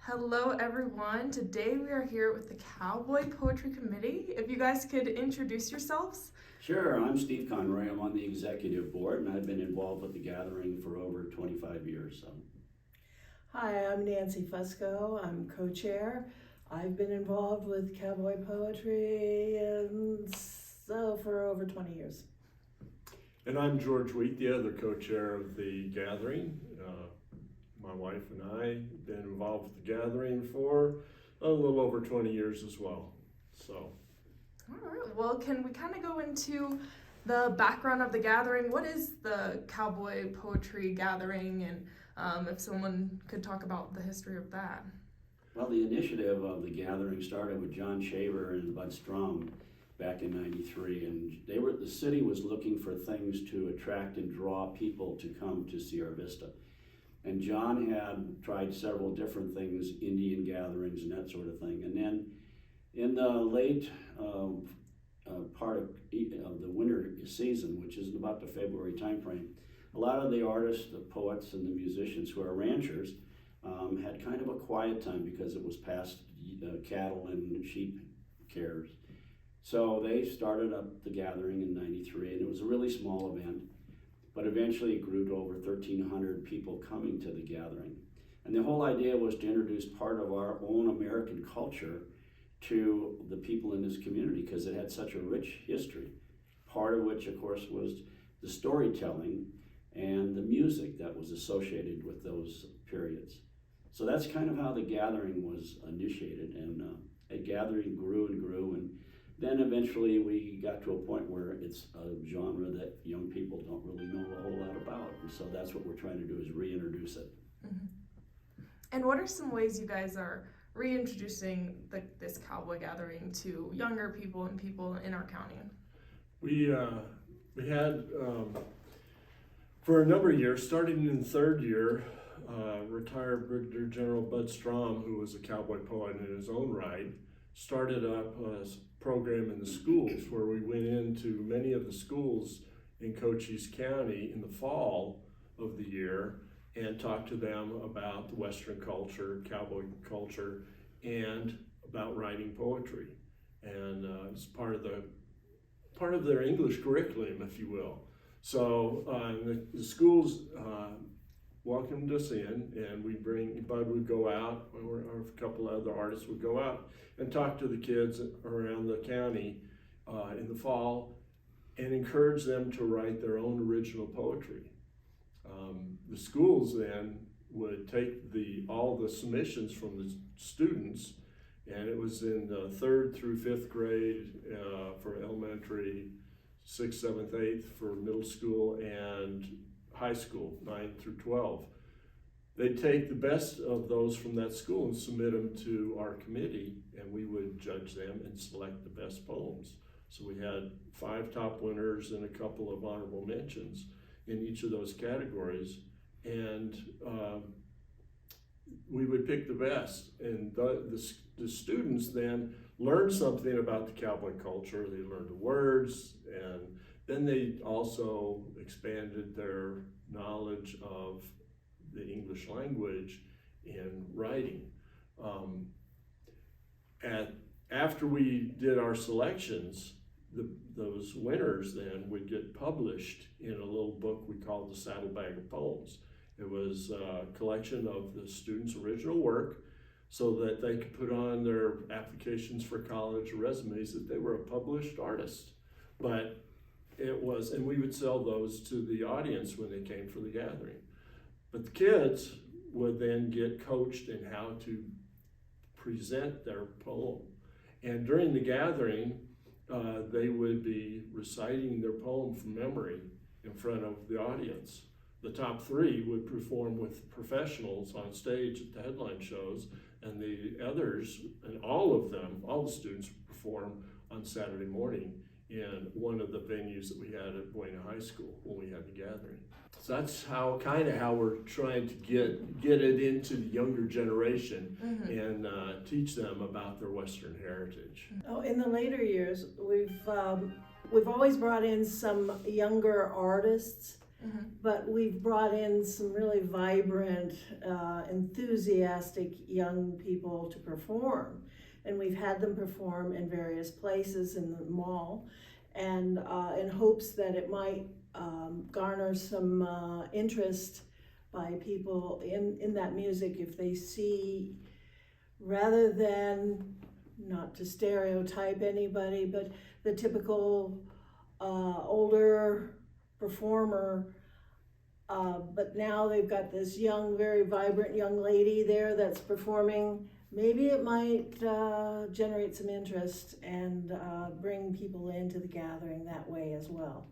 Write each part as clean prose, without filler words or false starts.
Hello everyone. Today we are here with the Cowboy Poetry Committee. If you guys could introduce yourselves. Sure, I'm Steve Conroy. I'm on the executive board and I've been involved with the gathering for over 25 years. Hi, I'm Nancy Fusco. I'm co-chair. I've been involved with Cowboy Poetry for over 20 years. And I'm George Wheat, the other co-chair of the gathering. My wife and I have been involved with the gathering for a little over 20 years as well. So. All right. Well, can we kind of go into the background of the gathering? What is the Cowboy Poetry Gathering, and if someone could talk about the history of that? Well, the initiative of the gathering started with John Shaver and Bud Strum back in '93, and the city was looking for things to attract and draw people to come to Sierra Vista. And John had tried several different things, Indian gatherings and that sort of thing. And then in the late part of the winter season, which is about the February timeframe, a lot of the artists, the poets, and the musicians who are ranchers had kind of a quiet time because it was past cattle and sheep cares. So they started up the gathering in '93, and it was a really small event. But eventually it grew to over 1,300 people coming to the gathering. And the whole idea was to introduce part of our own American culture to the people in this community because it had such a rich history. Part of which, of course, was the storytelling and the music that was associated with those periods. So that's kind of how the gathering was initiated, and the gathering grew and grew, and then eventually we got to a point where it's a genre that young people don't really know a whole lot about, and so that's what we're trying to do, is reintroduce it. Mm-hmm. And what are some ways you guys are reintroducing this cowboy gathering to younger people and people in our county? We had, for a number of years, starting in the third year, retired Brigadier General Bud Strum, who was a cowboy poet in his own right, started up a program in the schools where we went into many of the schools in Cochise County in the fall of the year and talked to them about the Western culture, cowboy culture, and about writing poetry. And it's part of their English curriculum, if you will. So the schools welcomed us in, and Bud would go out, or a couple of other artists would go out and talk to the kids around the county in the fall and encourage them to write their own original poetry. The schools then would take all the submissions from the students, and it was in the 3rd through 5th grade for elementary, 6th, 7th, 8th for middle school, and high school, 9th through 12. They'd take the best of those from that school and submit them to our committee, and we would judge them and select the best poems. So we had 5 top winners and a couple of honorable mentions in each of those categories, and we would pick the best. And the students then learned something about the cowboy culture. They learned the words, and then they also expanded their knowledge of the English language in writing. After we did our selections, those winners then would get published in a little book we called the Saddlebag of Poems. It was a collection of the students' original work so that they could put on their applications for college or resumes that they were a published artist. But and we would sell those to the audience when they came for the gathering. But the kids would then get coached in how to present their poem. And during the gathering, they would be reciting their poem from memory in front of the audience. The top 3 would perform with professionals on stage at the headline shows, and the others, and all the students would perform on Saturday morning in one of the venues that we had at Buena High School when we had the gathering. So that's how we're trying to get it into the younger generation, mm-hmm. and teach them about their Western heritage. Oh, in the later years, we've always brought in some younger artists But we've brought in some really vibrant, enthusiastic young people to perform. And we've had them perform in various places in the mall, and in hopes that it might garner some interest by people in that music if they see, rather than, not to stereotype anybody, but the typical older performer, but now they've got this young, very vibrant young lady there that's performing. Maybe it might generate some interest and bring people into the gathering that way as well.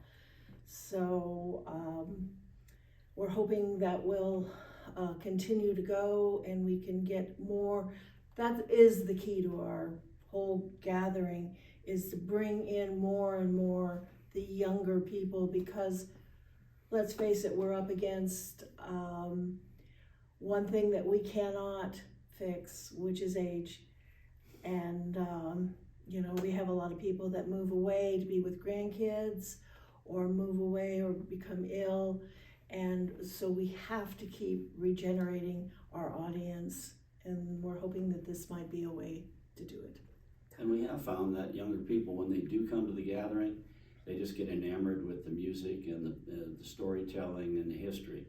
So we're hoping that will continue to go, and we can get more. That is the key to our whole gathering, is to bring in more and more the younger people, because let's face it, we're up against one thing that we cannot fix, which is age. And we have a lot of people that move away to be with grandkids, or move away or become ill, and so we have to keep regenerating our audience, and we're hoping that this might be a way to do it. And we have found that younger people, when they do come to the gathering, they just get enamored with the music and the storytelling and the history.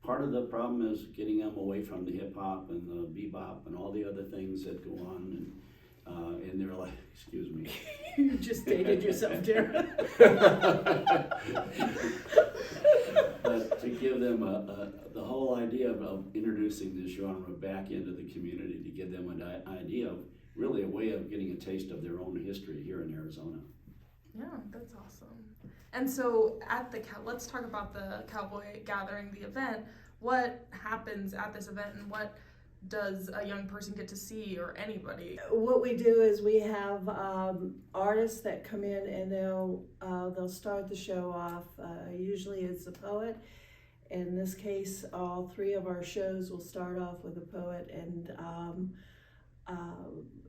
Part of the problem is getting them away from the hip hop and the bebop and all the other things that go on, and they're like, excuse me. You just dated yourself, Darren. But to give them the whole idea of introducing this genre back into the community, to give them an idea of really a way of getting a taste of their own history here in Arizona. Yeah, that's awesome. And so let's talk about the Cowboy Gathering, the event. What happens at this event, and what does a young person get to see, or anybody? What we do is we have artists that come in, and they'll start the show off. Usually it's a poet. In this case, all three of our shows will start off with a poet,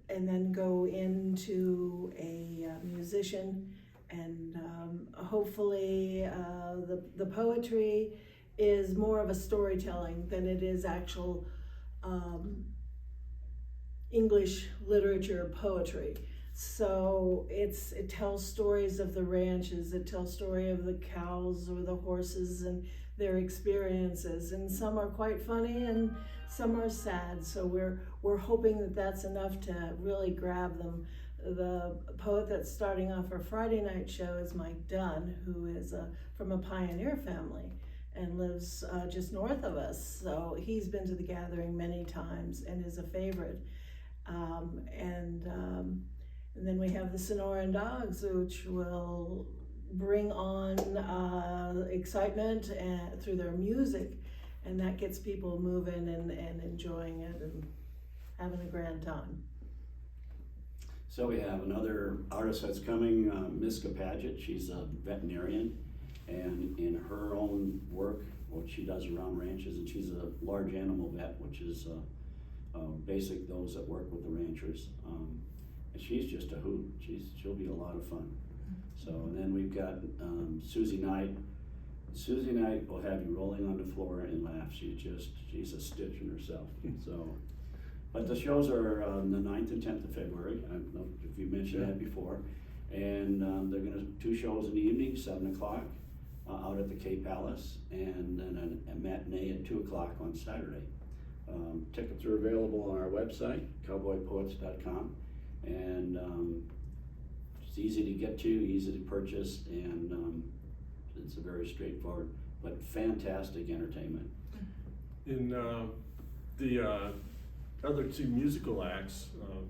and then go into a musician, and hopefully the poetry is more of a storytelling than it is actual English literature poetry. So it tells stories of the ranches, it tells story of the cows or the horses and their experiences, and some are quite funny and some are sad. So we're hoping that that's enough to really grab them. The poet that's starting off our Friday night show is Mike Dunn, who is from a pioneer family and lives just north of us. So he's been to the gathering many times and is a favorite. And then we have the Sonoran Dogs, which will bring on excitement through their music, and that gets people moving and enjoying it and having a grand time. So we have another artist that's coming, Miska Paget. She's a veterinarian, and in her own work, what she does around ranches, and she's a large animal vet, which is basic those that work with the ranchers. And she's just a hoot. She'll be a lot of fun. So, and then we've got Susie Knight. Susie Knight will have you rolling on the floor and laugh. She's a stitch in herself. So, but the shows are the 9th and 10th of February. I don't know if you mentioned that before. And they're gonna 2 shows in the evening, 7 o'clock out at the K Palace, and then a matinee at 2 o'clock on Saturday. Tickets are available on our website, cowboypoets.com, and it's easy to get to, easy to purchase, and it's a very straightforward but fantastic entertainment. In the other 2 musical acts,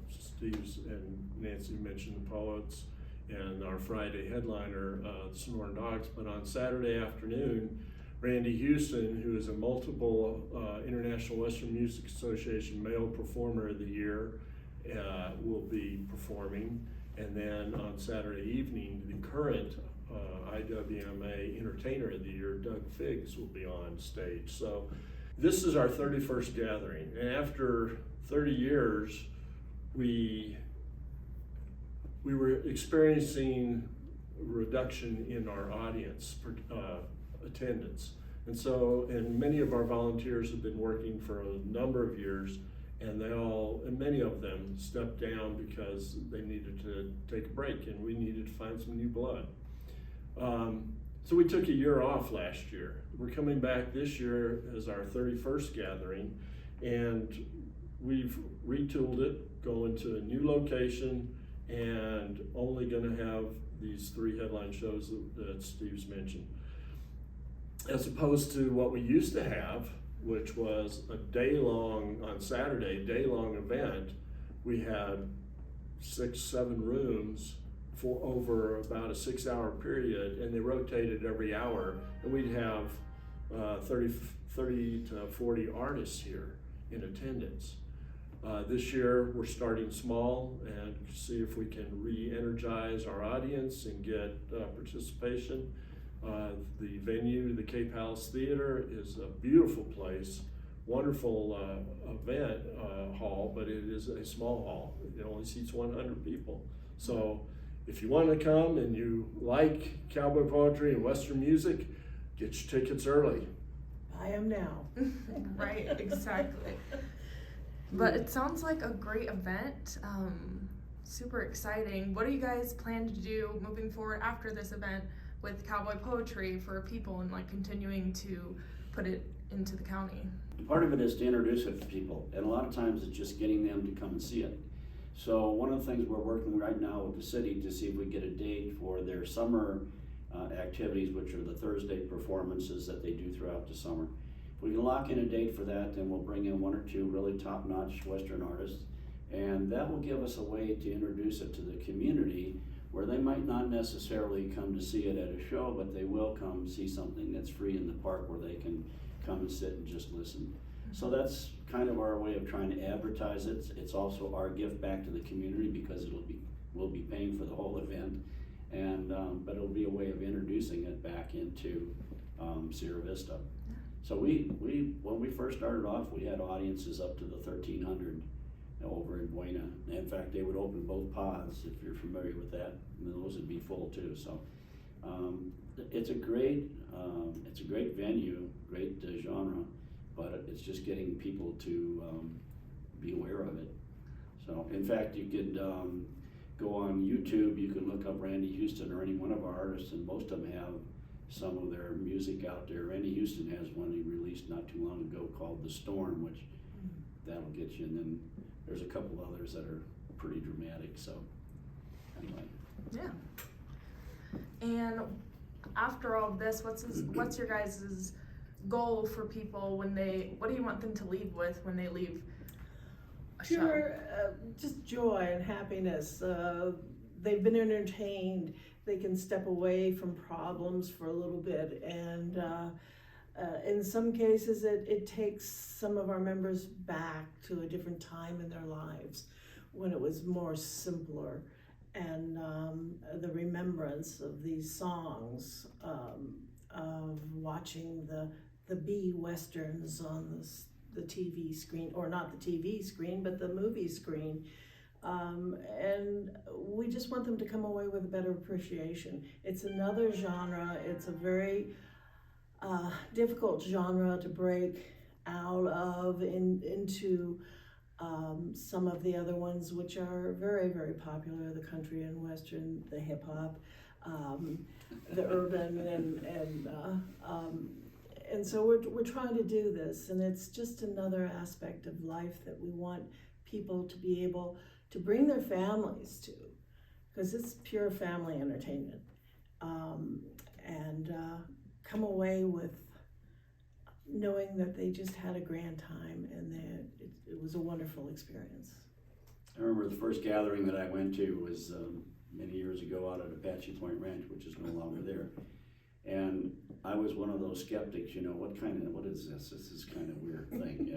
Steve's and Nancy mentioned the Poets, and our Friday headliner, the Sonoran Dogs. But on Saturday afternoon, Randy Houston, who is a multiple International Western Music Association Male Performer of the Year, will be performing. And then on Saturday evening, the current IWMA Entertainer of the Year, Doug Figgs, will be on stage. So this is our 31st gathering, and after 30 years, we were experiencing a reduction in our audience, attendance. And so, and many of our volunteers have been working for a number of years, and many of them stepped down because they needed to take a break, and we needed to find some new blood. So we took a year off last year. We're coming back this year as our 31st gathering, and we've retooled it, going to a new location, and only gonna have these 3 headline shows that Steve's mentioned. As opposed to what we used to have, which was a day-long, on Saturday, day-long event. We had 6-7 rooms for over about a 6-hour period, and they rotated every hour, and we'd have 30 to 40 artists here in attendance. This year, we're starting small and see if we can re-energize our audience and get participation. The venue, the Cape Palace Theater, is a beautiful place, wonderful event hall, but it is a small hall. It only seats 100 people. So if you want to come and you like cowboy poetry and Western music, get your tickets early. I am now. Right, exactly. But it sounds like a great event. Super exciting. What do you guys plan to do moving forward after this event with cowboy poetry for people and like continuing to put it into the county? Part of it is to introduce it to people, and a lot of times it's just getting them to come and see it. So one of the things we're working right now with the city to see if we get a date for their summer activities, which are the Thursday performances that they do throughout the summer. If we can lock in a date for that, then we'll bring in 1 or 2 really top-notch Western artists, and that will give us a way to introduce it to the community, where they might not necessarily come to see it at a show, but they will come see something that's free in the park where they can come and sit and just listen. So that's kind of our way of trying to advertise it. It's also our gift back to the community, because we'll be paying for the whole event, and but it'll be a way of introducing it back into Sierra Vista. So when we first started off, we had audiences up to the 1,300 over in Buena. In fact, they would open both pods, if you're familiar with that, and those would be full too. So it's a great venue, great genre, but it's just getting people to be aware of it. So in fact, you could go on YouTube, you can look up Randy Houston or any one of our artists, and most of them have some of their music out there. Randy Houston has one he released not too long ago called The Storm, which that'll get you, and then there's a couple others that are pretty dramatic, so anyway. Yeah. And after all of this, what's your guys' goal for people what do you want them to leave with when they leave a show? Pure, just joy and happiness. They've been entertained. They can step away from problems for a little bit, and in some cases it takes some of our members back to a different time in their lives when it was more simpler, and the remembrance of these songs, of watching the B westerns on the TV screen, or not the TV screen, but the movie screen. And we just want them to come away with a better appreciation. It's another genre. It's a very difficult genre to break out of into some of the other ones, which are very, very popular: the country and western, the hip hop, the urban, and so we're trying to do this, and it's just another aspect of life that we want people to be able to bring their families to, because it's pure family entertainment, and come away with knowing that they just had a grand time, and that it was a wonderful experience. I remember the first gathering that I went to was many years ago out at Apache Point Ranch, which is no longer there. And I was one of those skeptics, what is this? This is kind of weird thing,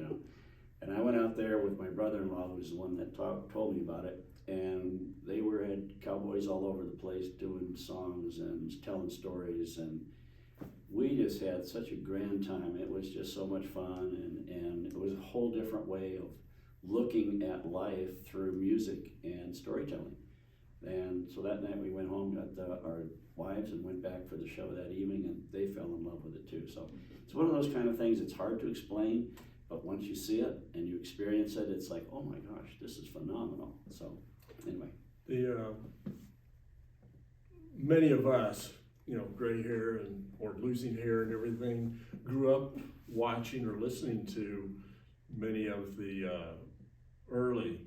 And I went out there with my brother-in-law, who's the one that told me about it, and they had cowboys all over the place doing songs and telling stories, and we just had such a grand time. It was just so much fun, and it was a whole different way of looking at life through music and storytelling. And so that night we went home, got our wives, and went back for the show that evening, and they fell in love with it too. So it's one of those kind of things, it's hard to explain, but once you see it and you experience it, it's like, oh my gosh, this is phenomenal. So anyway. Many of us, gray hair or losing hair and everything, grew up watching or listening to many of the early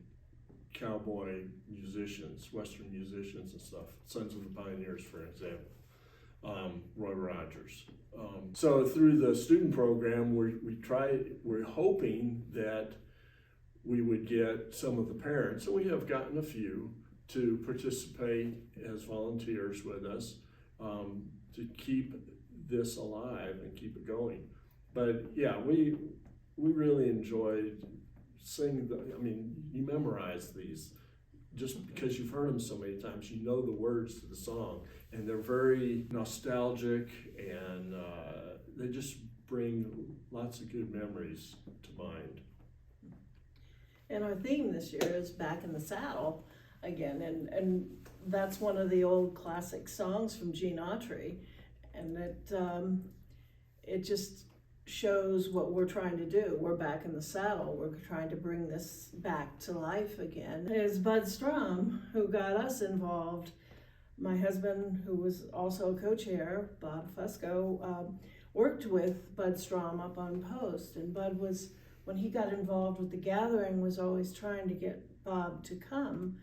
cowboy musicians, Western musicians and stuff. Sons of the Pioneers, for example, Roy Rogers. So through the student program, we're hoping that we would get some of the parents, and we have gotten a few, to participate as volunteers with us, to keep this alive and keep it going. But yeah, we really enjoyed singing. You memorize these just because you've heard them so many times. You know the words to the song, and they're very nostalgic, and they just bring lots of good memories to mind. And our theme this year is Back in the Saddle again, and that's one of the old classic songs from Gene Autry, and it just shows what we're trying to do. We're back in the saddle. We're trying to bring this back to life again. It's Bud Strom who got us involved. My husband, who was also a co-chair, Bob Fusco, worked with Bud Strom up on post, and Bud was, when he got involved with the gathering, was always trying to get Bob to come.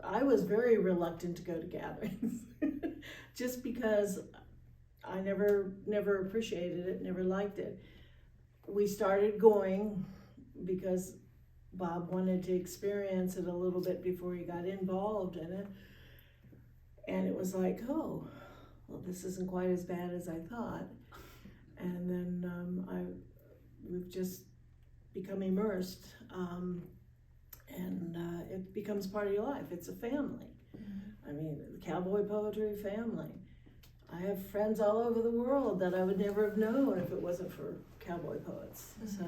I was very reluctant to go to gatherings just because I never appreciated it, never liked it. We started going because Bob wanted to experience it a little bit before he got involved in it. And it was like, oh, well, this isn't quite as bad as I thought. And then we've just become immersed. And it becomes part of your life. It's a family. Mm-hmm. I mean, the cowboy poetry family. I have friends all over the world that I would never have known if it wasn't for cowboy poets. Mm-hmm. So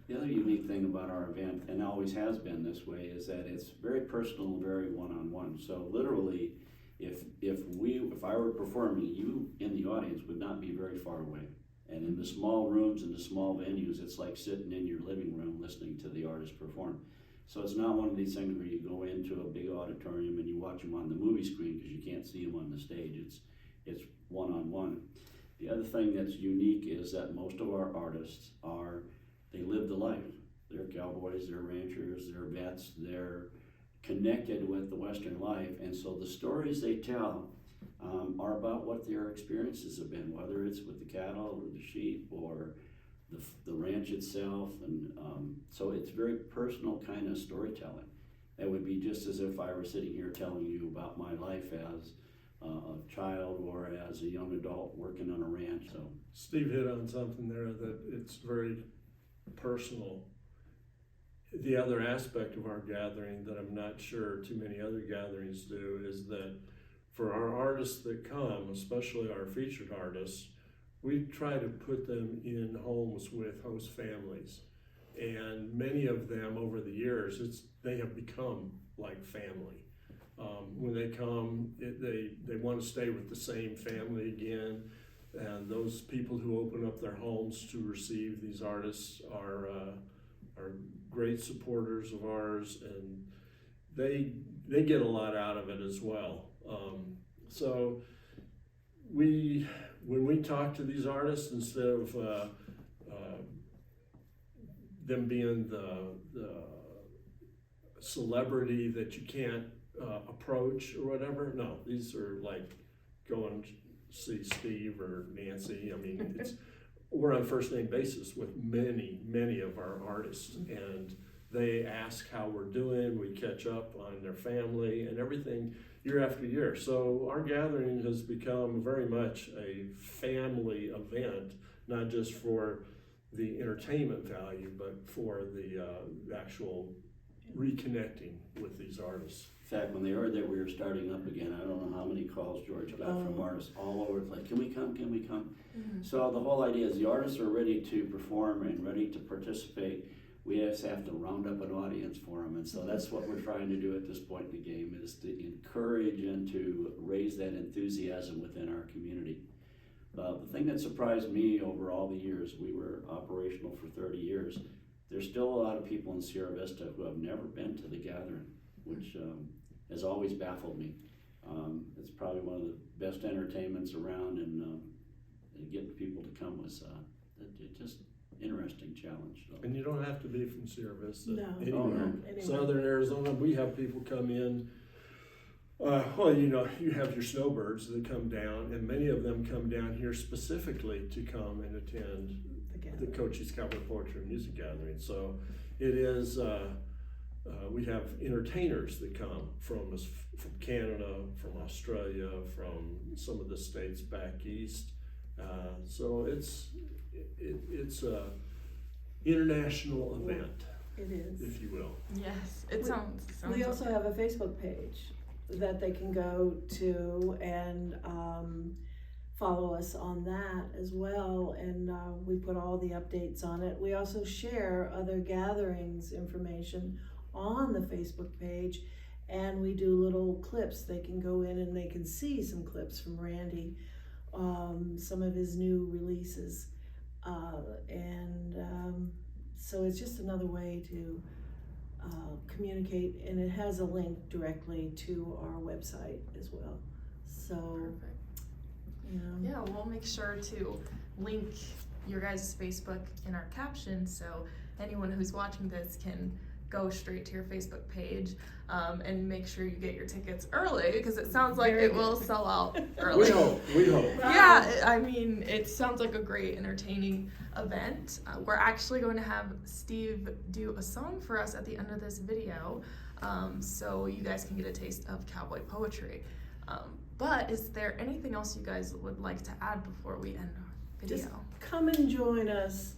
the other unique thing about our event, and always has been this way, is that it's very personal, very one-on-one. So literally, if I were performing, you in the audience would not be very far away. And in the small rooms and the small venues, it's like sitting in your living room listening to the artist perform. So it's not one of these things where you go into a big auditorium and you watch them on the movie screen because you can't see them on the stage. It's one-on-one. The other thing that's unique is that most of our artists they live the life. They're cowboys, they're ranchers, they're vets, they're connected with the Western life, and so the stories they tell are about what their experiences have been, whether it's with the cattle or the sheep or the ranch itself, and so it's very personal kind of storytelling. It would be just as if I were sitting here telling you about my life as a child or as a young adult working on a ranch. So Steve hit on something there, that it's very personal. The other aspect of our gathering that I'm not sure too many other gatherings do is that for our artists that come, especially our featured artists, we try to put them in homes with host families. And many of them over the years, they have become like family. When they come, they want to stay with the same family again. And those people who open up their homes to receive these artists are great supporters of ours, and they get a lot out of it as well. So when we talk to these artists, instead of them being the celebrity that you can't approach or whatever, no, these are like going to see Steve or Nancy. I mean, we're on first name basis with many of our artists, and they ask how we're doing. We catch up on their family and everything year after year. So our gathering has become very much a family event, not just for the entertainment value, but for the actual reconnecting with these artists. in fact, when they heard that we were starting up again, I don't know how many calls George got from artists all over, like, can we come, can we come? Mm-hmm. So the whole idea is the artists are ready to perform and ready to participate. we just have to round up an audience for them. And so that's what we're trying to do at this point in the game, is to encourage and to raise that enthusiasm within our community. The thing that surprised me over all the years, we were operational for 30 years, there's still a lot of people in Sierra Vista who have never been to the gathering, which has always baffled me. It's probably one of the best entertainments around, and getting people to come was just interesting challenge. So. And you don't have to be from Sierra Vista. No. Anywhere. Anywhere. Southern Arizona, we have people come in. Well, you know, you have your snowbirds that come down, and many of them come down here specifically to come and attend the Cochise Cowboy Poetry and Music Gathering. So it is, we have entertainers that come from us, from Canada, from Australia, from some of the states back east. So it's a international event, It is. if you will. Yes, it sounds. We also have a Facebook page that they can go to and follow us on that as well, and we put all the updates on it. We also share other gatherings information on the Facebook page, and we do little clips. They can go in and they can see some clips from Randy, some of his new releases, so it's just another way to communicate, and it has a link directly to our website as well. So, Perfect. you know. Yeah, we'll make sure to link your guys' Facebook in our caption, so anyone who's watching this can go straight to your Facebook page, and make sure you get your tickets early, because it sounds like Very it will good. sell out early. We hope. Yeah, I mean, it sounds like a great, entertaining event. We're actually going to have Steve do a song for us at the end of this video, so you guys can get a taste of cowboy poetry. But is there anything else you guys would like to add before we end our video? Just come and join us.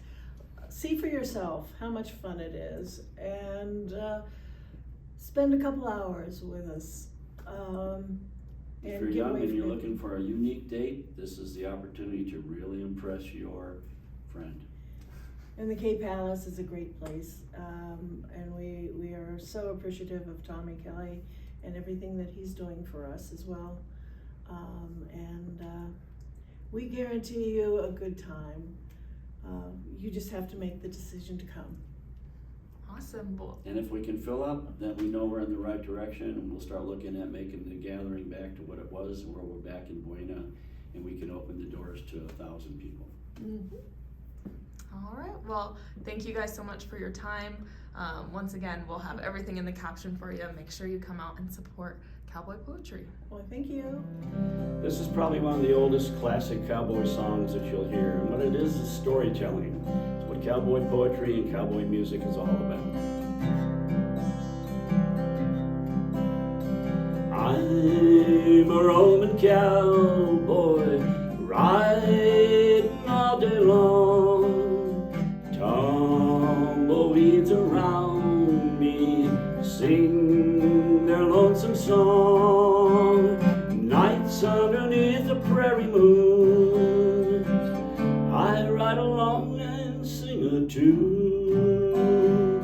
See for yourself how much fun it is, and spend a couple hours with us. If you're young and you're looking for a unique date, this is the opportunity to really impress your friend. And the K Palace is a great place, and we are so appreciative of Tommy Kelly and everything that he's doing for us as well. We guarantee you a good time. You just have to make the decision to come. Awesome. Well, And if we can fill up, then we know we're in the right direction, and we'll start looking at making the gathering back to what it was, where we're back in Buena, and we can open the doors to 1,000 people. Mm-hmm. all right. Well, thank you guys so much for your time. Once again, we'll have everything in the caption for you. Make sure you come out and support cowboy poetry. Well, thank you. This is probably one of the oldest classic cowboy songs that you'll hear, and what it is storytelling. It's what cowboy poetry and cowboy music is all about. I'm a Roman cowboy, riding all day long. Tumbleweeds around me sing their lonesome song. Nights underneath the prairie moon, I ride along and sing a tune.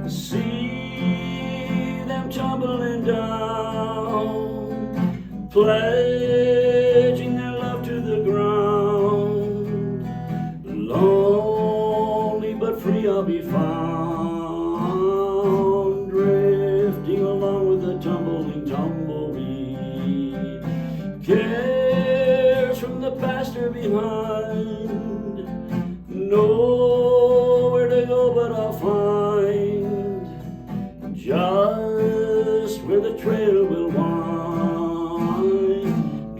See them tumbling down, pledging their love to the ground. Lonely but free I'll be found, drifting along with the tumbling tumbleweed. Cares from the past are behind, nowhere to go but I'll find just where the trail will wind.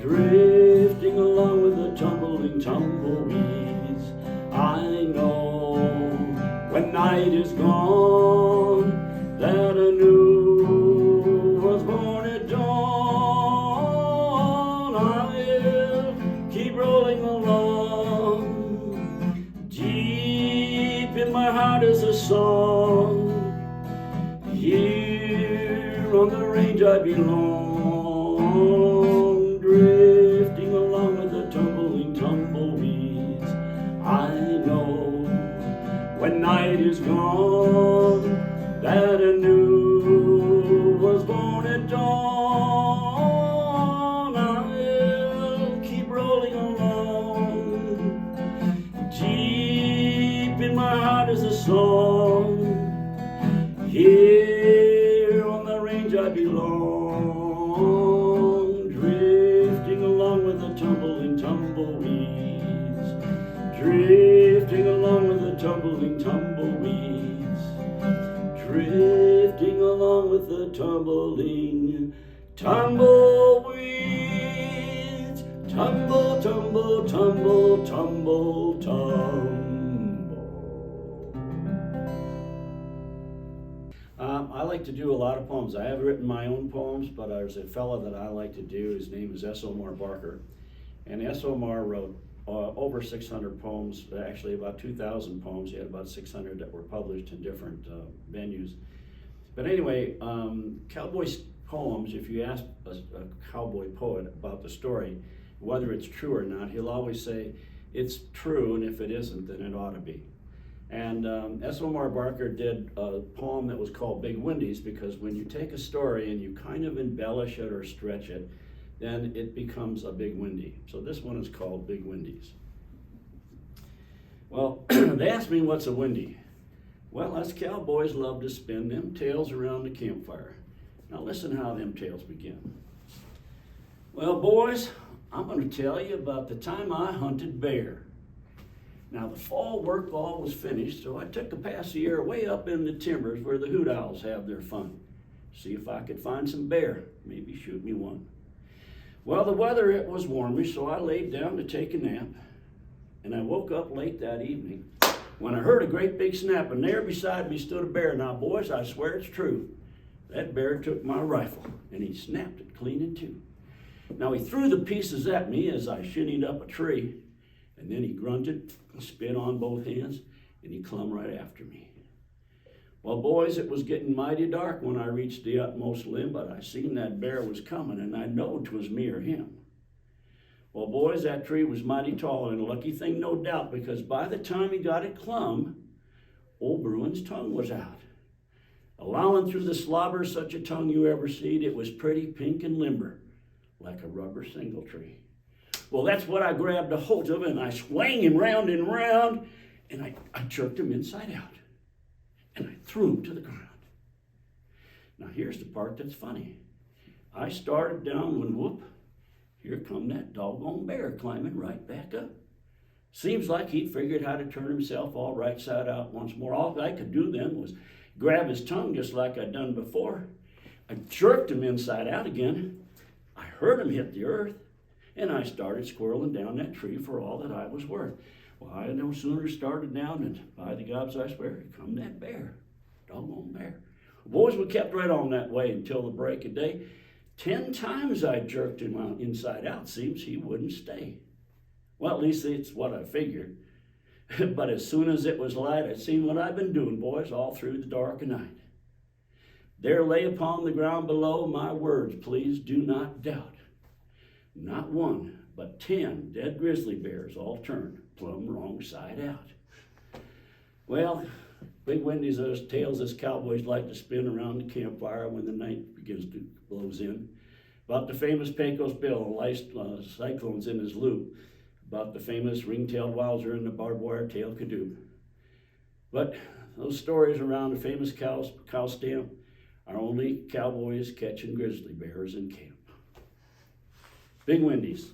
Drifting along with the tumbling tumbleweeds, I know when night is gone that a new was born at dawn. I'll keep rolling along, deep in my heart is a song. Here on the range I belong, drifting along with the tumbling tumbleweeds. I know when night is gone Here on the range I belong, drifting along with the tumbling tumbleweeds, drifting along with the tumbling tumbleweeds, drifting along with the tumbling tumbleweeds. Tumble, tumble, tumble, tumble, tumble. I like to do a lot of poems. I have written my own poems, but there's a fellow that I like to do. His name is S. Omar Barker. And S. Omar wrote over 600 poems, actually about 2,000 poems. He had about 600 that were published in different venues. But anyway, Cowboy's poems, if you ask a cowboy poet about the story, whether it's true or not, he'll always say, it's true, and if it isn't, then it ought to be. And S. Omar Barker did a poem that was called Big Windies, because when you take a story and you kind of embellish it or stretch it, then it becomes a big windy. So this one is called Big Windies. Well, they asked me what's a windy. Well, us cowboys love to spin them tales around the campfire. Now listen how them tales begin. Well, boys, I'm going to tell you about the time I hunted bear. Now the fall work all was finished, so I took a passier way up in the timbers where the hoot owls have their fun. See if I could find some bear, maybe shoot me one. Well, the weather, it was warmish, so I laid down to take a nap, and I woke up late that evening when I heard a great big snap, and there beside me stood a bear. Now boys, I swear it's true. That bear took my rifle, and he snapped it clean in two. Now he threw the pieces at me as I shinnied up a tree, and then he grunted, spit on both hands, and he clumb right after me. Well, boys, it was getting mighty dark when I reached the utmost limb, but I seen that bear was coming, and I knowed 'twas me or him. Well, boys, that tree was mighty tall, and a lucky thing, no doubt, because by the time he got it clumb, old Bruin's tongue was out. Allowing through the slobber such a tongue you ever seed, it was pretty pink and limber, like a rubber singletree. Well, that's what I grabbed a hold of, and I swang him round and round, and I jerked him inside out, and I threw him to the ground. Now here's the part that's funny. I started down when whoop, here come that doggone bear climbing right back up. Seems like he'd figured how to turn himself all right side out once more. All I could do then was grab his tongue just like I'd done before. I jerked him inside out again. I heard him hit the earth, and I started squirreling down that tree for all that I was worth. Well, I no sooner started down than, by the gobs I swear, here come that bear, doggone bear. Boys, we kept right on that way until the break of day. 10 times I jerked him out inside out. Seems he wouldn't stay. Well, at least it's what I figured. But as soon as it was light, I seen what I've been doing, boys, all through the dark of night. There lay upon the ground below my words, please do not doubt. Not one, but 10 dead grizzly bears, all turned plumb wrong side out. Well, Big Windies are those tales us cowboys like to spin around the campfire when the night begins to blows in. About the famous Pecos Bill, cyclones in his loop. About the famous ring-tailed wowzer and the barbed wire tail kadoo. But those stories around the famous cow stamp are only cowboys catching grizzly bears in camp. Big Windies.